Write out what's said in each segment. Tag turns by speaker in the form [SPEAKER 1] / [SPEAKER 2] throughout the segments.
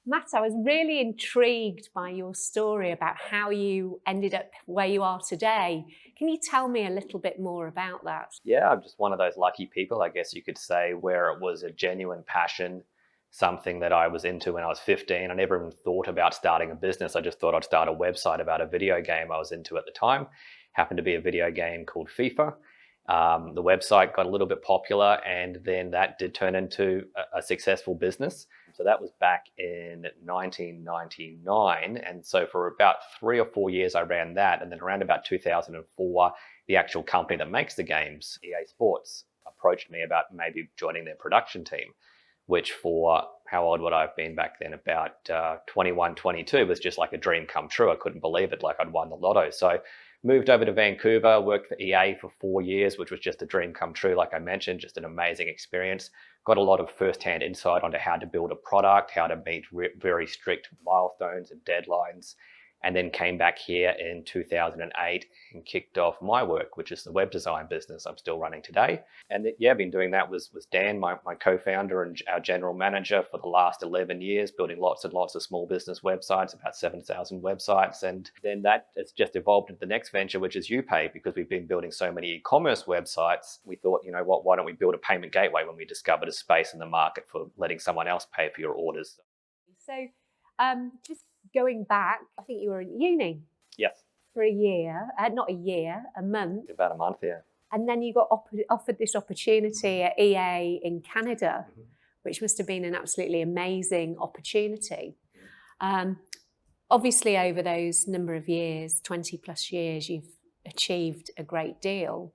[SPEAKER 1] Matt, I was really intrigued by your story about how you ended up where you are today. Can you tell me a little bit more about that?
[SPEAKER 2] Yeah, I'm just one of those lucky people, I guess you could say, where it was a genuine passion, something that I was into when I was 15. I never even thought about starting a business. I just thought I'd start a website about a video game I was into at the time. Happened to be a video game called FIFA. The website got a little bit popular, and then that did turn into a successful business. So that was back in 1999. And so for about 3 or 4 years, I ran that. And then around about 2004, the actual company that makes the games, EA Sports, approached me about maybe joining their production team, which for how old would I have been back then? About 21, 22 was just like a dream come true. I couldn't believe it, like I'd won the lotto. So moved over to Vancouver, worked for EA for 4 years, which was just a dream come true. Like I mentioned, just an amazing experience. Got a lot of first-hand insight onto how to build a product, how to meet very strict milestones and deadlines, and then came back here in 2008 and kicked off my work, which is the web design business I'm still running today. And yeah, I've been doing that was Dan, my co-founder and our general manager for the last 11 years, building lots and lots of small business websites, about 7,000 websites. And then that has just evolved into the next venture, which is YouPay, because we've been building so many e-commerce websites. We thought, you know what, why don't we build a payment gateway when we discovered a space in the market for letting someone else pay for your orders.
[SPEAKER 1] So, just going back, I think you were in uni
[SPEAKER 2] Yes,
[SPEAKER 1] for a year, not a year, a month.
[SPEAKER 2] about a month, yeah.
[SPEAKER 1] And then you got offered this opportunity at EA in Canada, which must have been an absolutely amazing opportunity. Obviously, over those number of years, 20 plus years, you've achieved a great deal.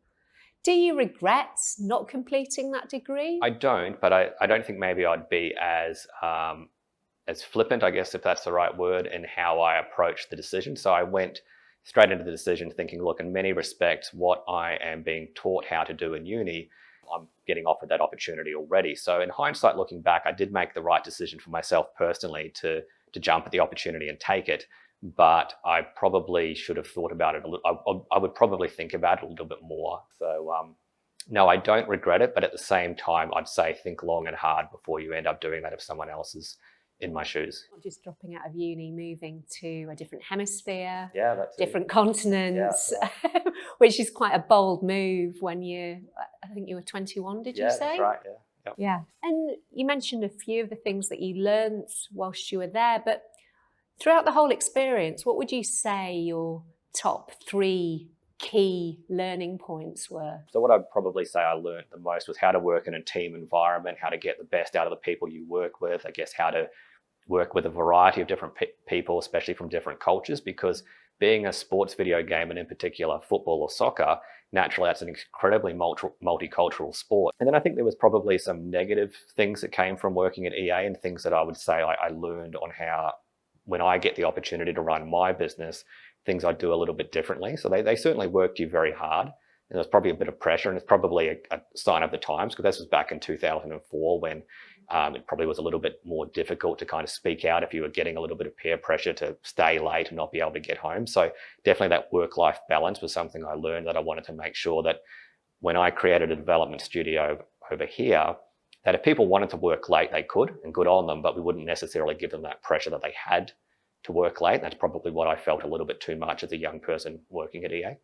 [SPEAKER 1] Do you regret not completing that degree?
[SPEAKER 2] I don't, but I don't think maybe I'd be as flippant, I guess, if that's the right word, in how I approached the decision. So I went straight into the decision thinking, look, in many respects, what I am being taught how to do in uni, I'm getting offered that opportunity already. So in hindsight, looking back, I did make the right decision for myself personally to jump at the opportunity and take it. But I probably should have thought about it a little. I would probably think about it a little bit more. So no, I don't regret it. But at the same time, I'd say think long and hard before you end up doing that if someone else is in my shoes.
[SPEAKER 1] Not just dropping out of uni, moving to a different hemisphere,
[SPEAKER 2] Yeah, that's
[SPEAKER 1] different continents,
[SPEAKER 2] Yeah.
[SPEAKER 1] which is quite a bold move when I think you were 21, did you say?
[SPEAKER 2] That's right, yeah. Yep.
[SPEAKER 1] Yeah. And you mentioned a few of the things that you learnt whilst you were there, but throughout the whole experience, what would you say your top 3 key learning points were?
[SPEAKER 2] So what I'd probably say I learned the most was how to work in a team environment, how to get the best out of the people you work with, I guess how to work with a variety of different people, especially from different cultures, because being a sports video game, and in particular football or soccer, naturally that's an incredibly multicultural sport. And then I think there was probably some negative things that came from working at EA and things that I would say I learned on how, when I get the opportunity to run my business, things I do a little bit differently. So they certainly worked you very hard. And there's probably a bit of pressure, and it's probably a sign of the times, because this was back in 2004 when it probably was a little bit more difficult to kind of speak out if you were getting a little bit of peer pressure to stay late and not be able to get home. So definitely that work-life balance was something I learned, that I wanted to make sure that when I created a development studio over here, that if people wanted to work late, they could, and good on them, but we wouldn't necessarily give them that pressure that they had to work late. That's probably what I felt a little bit too much as a young person working at EA.